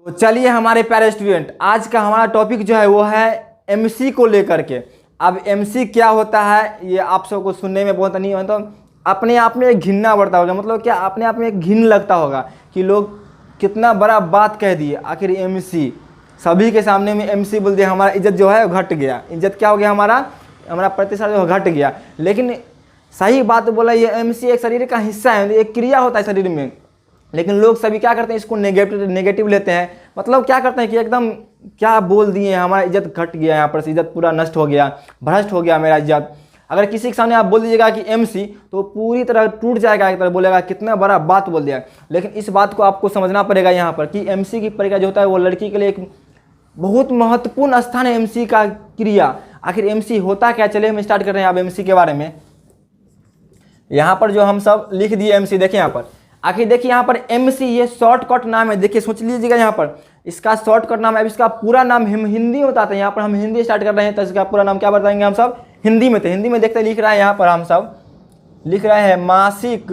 तो चलिए हमारे प्यारे स्टूडेंट, आज का हमारा टॉपिक जो है वो है एमसी को लेकर के। अब एमसी क्या होता है ये आप सबको सुनने में बहुत नहीं होता, अपने आप में एक घिनना बढ़ता होगा, मतलब क्या अपने आप में एक घिन लगता होगा कि लोग कितना बड़ा बात कह दिए। आखिर एमसी सभी के सामने में एमसी बोल दिया, हमारा इज्जत जो है घट गया। इज्जत क्या हो गया, हमारा प्रतिशत जो घट गया। लेकिन सही बात बोला, ये एमसी एक शरीर का हिस्सा है, एक क्रिया होता है शरीर में। लेकिन लोग सभी क्या करते हैं, इसको नेगेटिव लेते हैं। मतलब क्या करते हैं कि एकदम क्या बोल दिए, हमारा इज्जत घट गया, यहाँ पर से इज्जत पूरा नष्ट हो गया, भ्रष्ट हो गया मेरा इज्जत। अगर किसी के सामने आप बोल दीजिएगा कि एमसी, तो पूरी तरह टूट जाएगा, एक तरह बोलेगा कितना बड़ा बात बोल दिया। लेकिन इस बात को आपको समझना पड़ेगा यहाँ पर कि एमसी की प्रक्रिया जो होता है वो लड़की के लिए एक बहुत महत्वपूर्ण स्थान है। एमसी का क्रिया, आखिर एमसी होता क्या, चलिए हम स्टार्ट कर रहे हैं अब एमसी के बारे में। यहाँ पर जो हम सब लिख दिए एमसी, देखिए यहाँ पर, आखिर देखिए यहाँ पर एमसी ये शॉर्टकट नाम है। देखिए सोच लीजिएगा, यहाँ पर इसका शॉर्टकट नाम है। अब इसका पूरा नाम हम हिंदी में बताते हैं। यहाँ पर हम हिंदी स्टार्ट कर रहे हैं तो इसका पूरा नाम क्या बताएंगे हम सब हिंदी में। तो हिंदी में देखते लिख रहा है, यहाँ पर हम सब लिख रहे हैं मासिक,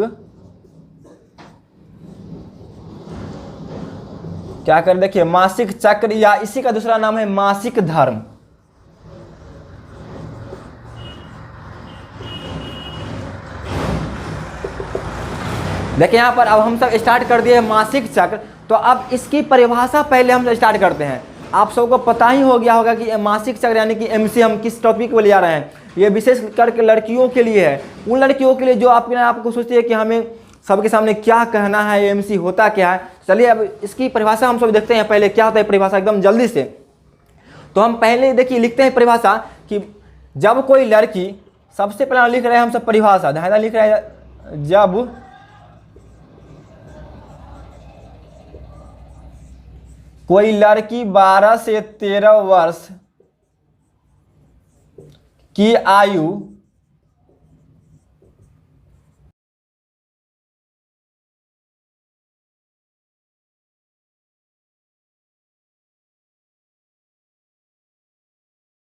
क्या कर देखिए मासिक चक्र, या इसी का दूसरा नाम है मासिक धर्म। देखिए यहाँ पर अब हम सब स्टार्ट कर दिए मासिक चक्र। तो अब इसकी परिभाषा पहले हम स्टार्ट करते हैं। आप सबको पता ही हो गया होगा कि मासिक चक्र यानी कि एमसी हम किस टॉपिक को ले आ रहे हैं। ये विशेष करके लड़कियों के लिए है, उन लड़कियों के लिए जो आपको सोचती है कि हमें सबके सामने क्या कहना है, एमसी होता क्या है। चलिए अब इसकी परिभाषा हम सब देखते हैं पहले क्या होता है परिभाषा, एकदम जल्दी से। तो हम पहले देखिए लिखते हैं परिभाषा कि जब कोई लड़की, सबसे पहले लिख रहे हैं हम सब परिभाषा, ध्यान लिख रहे हैं, जब कोई लड़की 12 से 13 वर्ष की आयु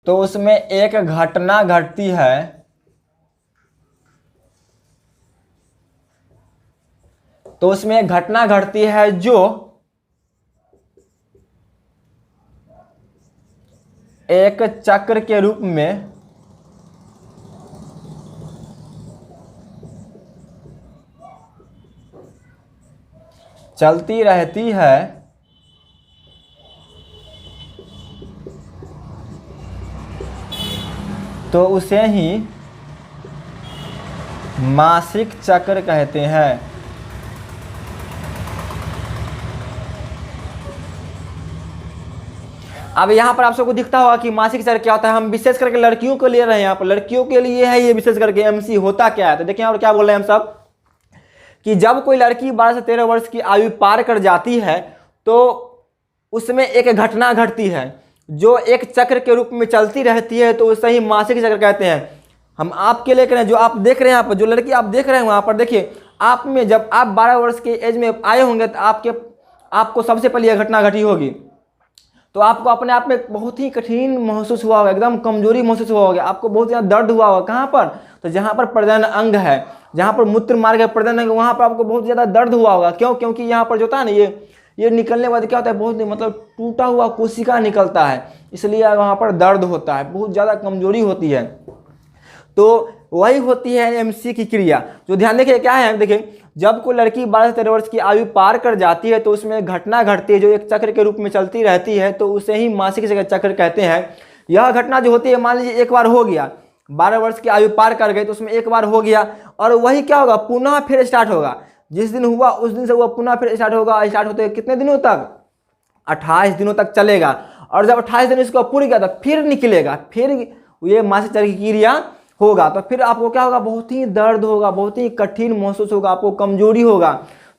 तो उसमें एक घटना घटती है, तो उसमें एक घटना घटती है जो एक चक्र के रूप में चलती रहती है, तो उसे ही मासिक चक्र कहते हैं। अब यहाँ पर आप सबको दिखता होगा कि मासिक चक्र क्या होता है। हम विशेष करके लड़कियों को ले रहे हैं, यहाँ पर लड़कियों के लिए है ये विशेष करके एमसी होता क्या है। तो देखिए यहाँ पर क्या बोल रहे हैं हम सब कि जब कोई लड़की 12 से 13 वर्ष की आयु पार कर जाती है तो उसमें एक घटना घटती है जो एक चक्र के रूप में चलती रहती है, तो उसे ही मासिक चक्र कहते हैं। हम आपके लिए करें, जो आप देख रहे हैं, यहाँ पर जो लड़की आप देख रहे हैं वहाँ पर देखिए, आप में जब आप 12 वर्ष के एज में आए होंगे तो आपको सबसे पहले यह घटना घटी होगी। तो आपको अपने आप में बहुत ही कठिन महसूस हुआ होगा, एकदम कमजोरी महसूस हुआ होगा, आपको बहुत ज़्यादा दर्द हुआ होगा। कहाँ पर, तो जहाँ पर प्रजनन अंग है, जहाँ पर मूत्र मार्ग है प्रजनन अंग, वहाँ पर आपको बहुत ज़्यादा दर्द हुआ होगा। क्यों? क्योंकि यहाँ पर जो होता है ना, ये निकलने के बाद क्या होता है, बहुत मतलब टूटा हुआ कोशिका निकलता है, इसलिए वहाँ पर दर्द होता है, बहुत ज़्यादा कमजोरी होती है। तो वही होती है एमसी की क्रिया। जो ध्यान देखिए क्या है, देखिए जब कोई लड़की 12 से 13 वर्ष की आयु पार कर जाती है तो उसमें घटना घटती है जो एक चक्र के रूप में चलती रहती है, तो उसे ही मासिक चक्र कहते हैं। यह घटना जो होती है, मान लीजिए एक बार हो गया, 12 वर्ष की आयु पार कर गई तो उसमें एक बार हो गया, और वही क्या होगा, पुनः फिर स्टार्ट होगा। जिस दिन हुआ उस दिन से वह पुनः फिर स्टार्ट होगा। स्टार्ट होते कितने दिनों तक, 28 दिनों तक चलेगा। और जब 28 दिन इसको पूरी गया तो फिर निकलेगा, फिर ये मासिक चक्र की क्रिया होगा। तो फिर आपको क्या होगा, बहुत ही दर्द होगा, बहुत ही कठिन महसूस होगा, आपको कमजोरी होगा।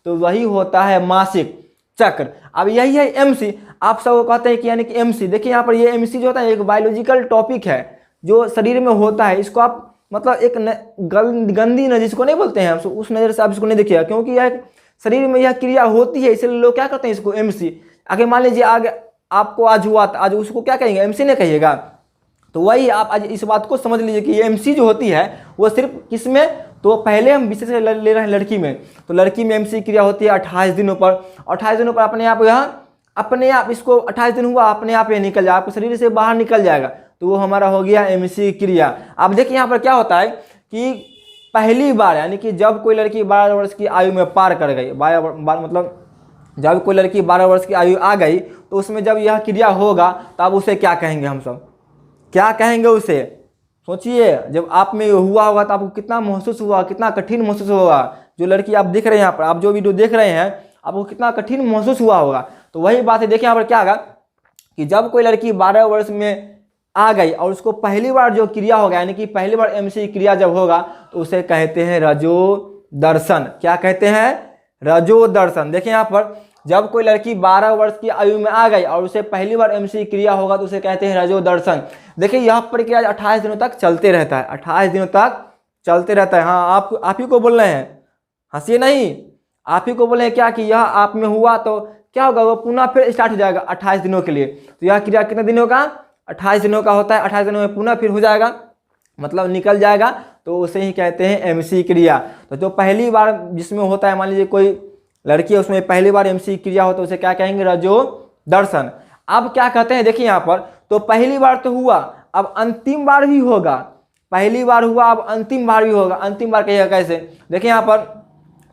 तो वही होता है मासिक चक्र। अब यही है एमसी। आप सब कहते हैं कि यानी कि एमसी, देखिए यहाँ पर ये एमसी जो होता है एक बायोलॉजिकल टॉपिक है जो शरीर में होता है। इसको आप मतलब एक गंदी नजर जिसको नहीं बोलते हैं, उस नज़र से आप इसको नहीं देखिएगा, क्योंकि यह शरीर में यह क्रिया होती है, इसलिए लोग क्या करते हैं इसको एमसी। आगे मान लीजिए आगे आपको आज हुआ, आज उसको क्या कहेंगे, एमसी नहीं कहिएगा। तो वही आप आज इस बात को समझ लीजिए कि ये एमसी जो होती है वो सिर्फ किसमें, तो पहले हम विशेष ले रहे हैं लड़की में। तो लड़की में एमसी क्रिया होती है 28 दिनों पर। 28 दिनों पर अपने आप यहाँ अपने आप इसको 28 दिन हुआ अपने आप ये निकल जाएगा, आपके शरीर से बाहर निकल जाएगा, तो वो हमारा हो गया एमसी क्रिया। अब देखिए यहाँ पर क्या होता है कि पहली बार यानी कि जब कोई लड़की 12 वर्ष की आयु में पार कर गई, 12 मतलब जब कोई लड़की 12 वर्ष की आयु आ गई तो उसमें जब यह क्रिया होगा तब उसे क्या कहेंगे, हम सब क्या कहेंगे उसे? सोचिए, जब आप में हुआ होगा तो आपको कितना महसूस हुआ, कितना कठिन महसूस होगा। जो लड़की आप देख रहे हैं यहाँ पर, आप जो वीडियो देख रहे हैं, आपको कितना कठिन महसूस हुआ होगा। तो वही बात है, देखिए यहाँ पर क्या होगा कि जब कोई लड़की 12 वर्ष में आ गई और उसको पहली बार जो क्रिया होगा यानी कि पहली बार एमसी क्रिया जब होगा तो उसे कहते हैं रजो दर्शन। क्या कहते हैं? रजो दर्शन। देखिए यहाँ पर जब कोई लड़की 12 वर्ष की आयु में आ गई और उसे पहली बार एमसी क्रिया होगा तो उसे कहते हैं रजो दर्शन। देखिए यह प्रक्रिया 28 दिनों तक चलते रहता है, 28 दिनों तक चलते रहता है। हाँ, आप ही को बोल रहे हैं, हंसिए नहीं, आप ही को बोल रहे हैं क्या कि यह आप में हुआ तो क्या होगा, वो पुनः फिर स्टार्ट हो जाएगा 28 दिनों के लिए। तो यह क्रिया कितने दिनों का? 28 दिनों का होता है। 28 दिनों में पुनः फिर हो जाएगा, मतलब निकल जाएगा, तो उसे ही कहते हैं एमसी क्रिया। तो जो पहली बार जिसमें होता है, मान लीजिए कोई लड़की है उसमें पहली बार एमसी क्रिया हो तो उसे क्या कहेंगे? रजो दर्शन। अब क्या कहते हैं, देखिए यहाँ पर, तो पहली बार तो हुआ, अब अंतिम बार भी होगा। पहली बार हुआ, अब अंतिम बार भी होगा। अंतिम बार कहिएगा कैसे? देखिए यहाँ पर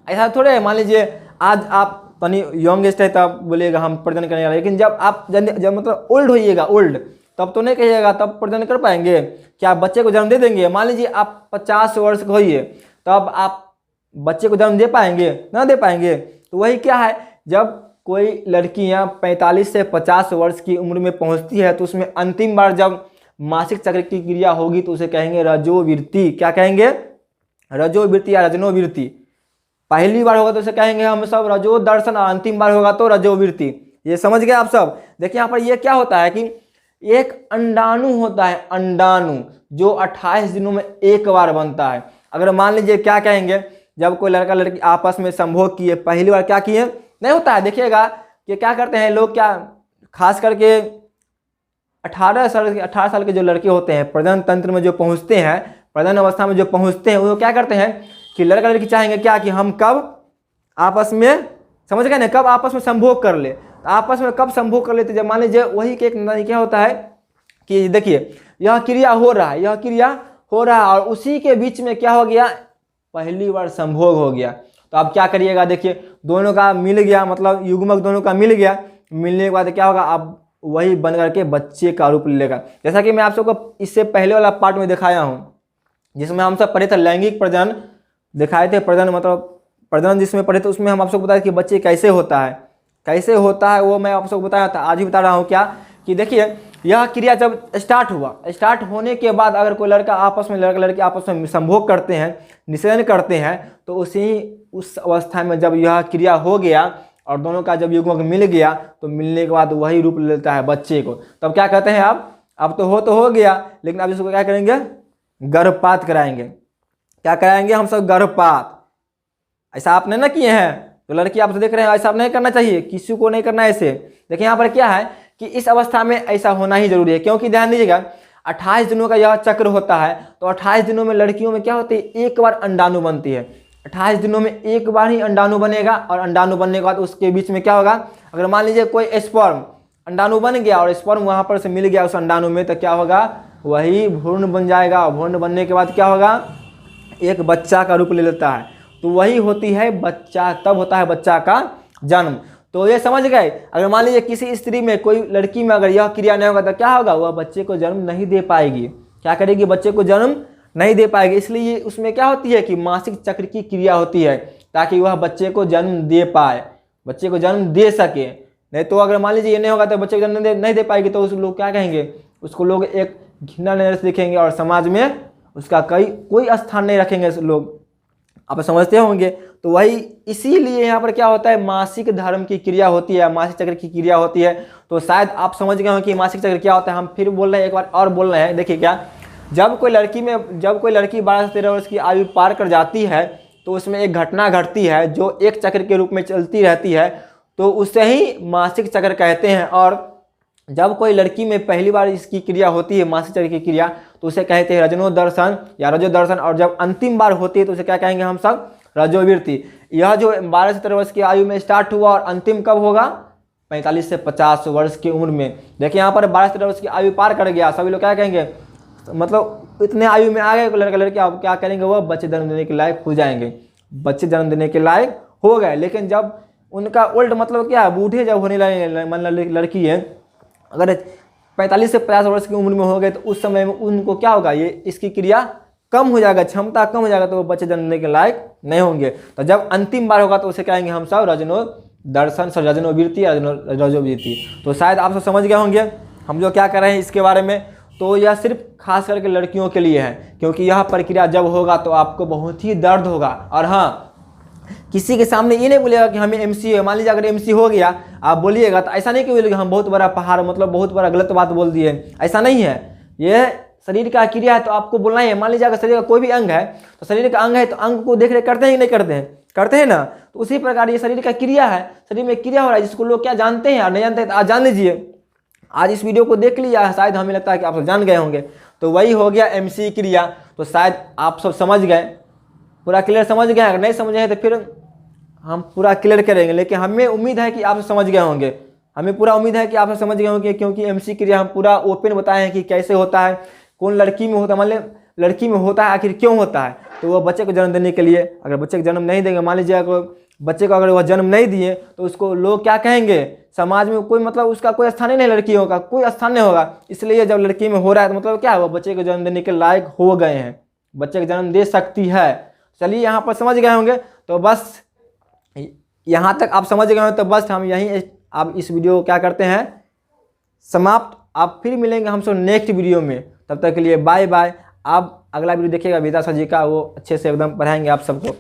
ऐसा थोड़े है, मान लीजिए आज आप तनी यंगेस्ट है तब बोलिएगा हम प्रजनन करने वाले, लेकिन जब आप जब मतलब ओल्ड होइएगा, ओल्ड, तब तो नहीं कहिएगा तब प्रजनन कर पाएंगे? क्या आप बच्चे को जन्म दे देंगे? मान लीजिए आप 50 वर्ष के होइए तब आप बच्चे को जन्म दे पाएंगे? ना दे पाएंगे। तो वही क्या है, जब कोई लड़कियां 45 से 50 वर्ष की उम्र में पहुंचती है तो उसमें अंतिम बार जब मासिक चक्र की क्रिया होगी तो उसे कहेंगे रजोवृत्ति। क्या कहेंगे? रजोवृत्ति या रजनोवृत्ति। पहली बार होगा तो उसे कहेंगे हम सब रजो दर्शन, और अंतिम बार होगा तो रजोवृत्ति। ये समझ गए आप सब? देखिए यहाँ पर ये क्या होता है कि एक अंडाणु होता है, अंडाणु, जो 28 दिनों में एक बार बनता है। अगर मान लीजिए क्या कहेंगे, जब कोई लड़का लड़की आपस में संभोग किए, पहली बार क्या किए, नहीं होता है, देखिएगा कि क्या करते हैं लोग, क्या खास करके 18 साल के जो लड़के होते हैं, प्रजनन तंत्र में जो पहुंचते हैं, प्रजनन अवस्था में जो पहुंचते हैं, वो क्या करते हैं कि लड़का लड़की चाहेंगे क्या कि हम कब आपस में, समझ गए ना, कब आपस में संभोग कर ले। तो आपस में कब संभोग कर लेते, जब मान लीजिए वही के एक क्या होता है कि देखिए यह क्रिया हो रहा है, यह क्रिया हो रहा है और उसी के बीच में क्या हो गया, पहली बार संभोग हो गया। तो आप क्या करिएगा, देखिए दोनों का मिल गया, मतलब युग्मक दोनों का मिल गया, मिलने के बाद क्या होगा, अब वही बन करके बच्चे का रूप ले लेगा। जैसा कि मैं आप सबको इससे पहले वाला पार्ट में दिखाया हूँ, जिसमें हम सब पढ़े थे लैंगिक प्रजनन, दिखाए थे प्रजनन, मतलब प्रजनन जिसमें पढ़े थे उसमें हम आप सबको बताया कि बच्चे कैसे होता है, कैसे होता है, वो मैं आप सबको बताया था। आज ही बता रहा हूँ क्या कि देखिए यह क्रिया जब स्टार्ट हुआ, स्टार्ट होने के बाद अगर कोई लड़का आपस में, लड़का लड़की आपस में संभोग करते हैं, निषेधन करते हैं, तो उस अवस्था में जब यह क्रिया हो गया और दोनों का जब युग्मक मिल गया तो मिलने के बाद वही रूप लेता है बच्चे को। तब क्या कहते हैं, अब तो हो गया, लेकिन अब इसको क्या करेंगे, गर्भपात कराएंगे। क्या कराएंगे हम सब, गर्भपात। ऐसा आपने ना किए हैं, तो लड़की आप देख रहे हैं, ऐसा नहीं करना चाहिए, किसी को नहीं करना ऐसे। देखिए यहाँ पर क्या है कि इस अवस्था में ऐसा होना ही जरूरी है, क्योंकि ध्यान दीजिएगा 28 दिनों का यह चक्र होता है। तो 28 दिनों में लड़कियों में क्या होती है, एक बार अंडाणु बनती है। 28 दिनों में एक बार ही अंडाणु बनेगा और अंडाणु बनने के बाद उसके बीच में क्या होगा, अगर मान लीजिए कोई स्पर्म, अंडाणु बन गया और स्पर्म वहां पर से मिल गया उस अंडाणु में, तो क्या होगा, वही भ्रूण बन जाएगा। भ्रूण बनने के बाद क्या होगा, एक बच्चा का रूप ले लेता है। तो वही होती है बच्चा, तब होता है बच्चा का जन्म। तो ये समझ गए। अगर मान लीजिए किसी स्त्री में, कोई लड़की में अगर यह क्रिया नहीं होगा तो क्या होगा, वह बच्चे को जन्म नहीं दे पाएगी। क्या करेगी, बच्चे को जन्म नहीं दे पाएगी। इसलिए उसमें क्या होती है कि मासिक चक्र की क्रिया होती है, ताकि वह बच्चे को जन्म दे पाए, बच्चे को जन्म दे सके। नहीं तो अगर मान लीजिए ये नहीं होगा तो बच्चे को जन्म नहीं दे पाएगी, तो उस लोग क्या कहेंगे, उसको लोग एक घृणा नजर से देखेंगे और समाज में उसका कोई स्थान नहीं रखेंगे लोग। आप समझते होंगे। तो वही इसीलिए यहाँ पर क्या होता है, मासिक धर्म की क्रिया होती है, मासिक चक्र की क्रिया होती है। तो शायद आप समझ गए हो कि मासिक चक्र क्या होता है। हम फिर बोल रहे हैं, एक बार और बोल रहे हैं। देखिए क्या, जब कोई लड़की 12 से 13 वर्ष की आयु पार कर जाती है तो उसमें एक घटना घटती है जो एक चक्र के रूप में चलती रहती है, तो उसे ही मासिक चक्र कहते हैं। और जब कोई लड़की में पहली बार इसकी क्रिया होती है, मासिक चक्र की क्रिया, तो उसे कहते हैं रजनो दर्शन या रजो दर्शन। और जब अंतिम बार होती है तो उसे क्या कहेंगे हम सब, रजोवृत्ति। यह जो 12 से 13 वर्ष की आयु में स्टार्ट हुआ और अंतिम कब होगा, 45 से 50 वर्ष की उम्र में। देखिए यहाँ पर 12-13 वर्ष की आयु पार कर गया, सभी लोग क्या कहेंगे, मतलब इतने आयु में आ गए लड़का लड़की, आप क्या करेंगे, वह बच्चे जन्म देने के लायक हो जाएंगे, बच्चे जन्म देने के लायक हो गए। लेकिन जब उनका उल्ट मतलब क्या है, बूढ़े जब होने लगे, मतलब लड़की है अगर 45 से 50 वर्ष की उम्र में हो गए तो उस समय में उनको क्या होगा, ये इसकी क्रिया कम हो जाएगा, क्षमता कम हो जाएगा, तो वो बच्चे जन्म देने के लायक नहीं होंगे। तो जब अंतिम बार होगा तो उसे कहेंगे हम सब रजनो दर्शन, रजनोवृत्ति, रजोवृत्ति। तो शायद आप सब समझ गए होंगे हम जो क्या कर रहे हैं इसके बारे में। तो यह सिर्फ खास करके लड़कियों के लिए है, क्योंकि यह प्रक्रिया जब होगा तो आपको बहुत ही दर्द होगा। और हाँ, किसी के सामने ये नहीं बोलिएगा कि हमें एमसी है, मान लीजिए अगर एमसी हो गया आप बोलिएगा तो ऐसा नहीं कि बोलिएगा हम बहुत बड़ा पहाड़, मतलब बहुत बड़ा गलत बात बोल दिए, ऐसा नहीं है। यह शरीर का क्रिया है तो आपको बोलना ही है। मान लीजिए अगर शरीर का कोई भी अंग है तो शरीर का अंग है तो अंग को देख रेख करते हैं कि नहीं करते हैं, करते हैं ना। तो उसी प्रकार ये शरीर का क्रिया है, शरीर में क्रिया हो रहा है जिसको लोग क्या जानते हैं और नहीं जानते हैं, तो आज जान लीजिए। आज इस वीडियो को देख लिया, शायद हमें लगता है कि आप सब जान गए होंगे। तो वही हो गया एमसी क्रिया। तो शायद आप सब समझ गए, पूरा क्लियर समझ गए। अगर नहीं समझे हैं तो फिर हम पूरा क्लियर करेंगे, लेकिन हमें उम्मीद है कि आप समझ गए होंगे, हमें पूरा उम्मीद है कि आप समझ गए होंगे, क्योंकि एमसी क्रिया हम पूरा ओपन बताए हैं कि कैसे होता है, कौन लड़की में होता है, मतलब लड़की में होता है आखिर क्यों होता है। तो वो बच्चे को जन्म देने के लिए, अगर बच्चे को जन्म नहीं देंगे, मान लीजिए अगर बच्चे को अगर वह जन्म नहीं दिए तो उसको लोग क्या कहेंगे, समाज में कोई मतलब उसका कोई स्थान ही नहीं, लड़कियों का कोई स्थान नहीं होगा। इसलिए जब लड़की में हो रहा है तो मतलब क्या है, वो बच्चे को जन्म देने के लायक हो गए हैं, बच्चे को जन्म दे सकती है। चलिए यहाँ पर समझ गए होंगे। तो बस यहाँ तक आप समझ गए हो तो बस हम यहीं आप इस वीडियो को क्या करते हैं समाप्त। आप फिर मिलेंगे हमसे नेक्स्ट वीडियो में, तब तक के लिए बाय बाय। आप अगला वीडियो देखिएगा वेदा सर जी का, वो अच्छे से एकदम पढ़ाएंगे आप सबको।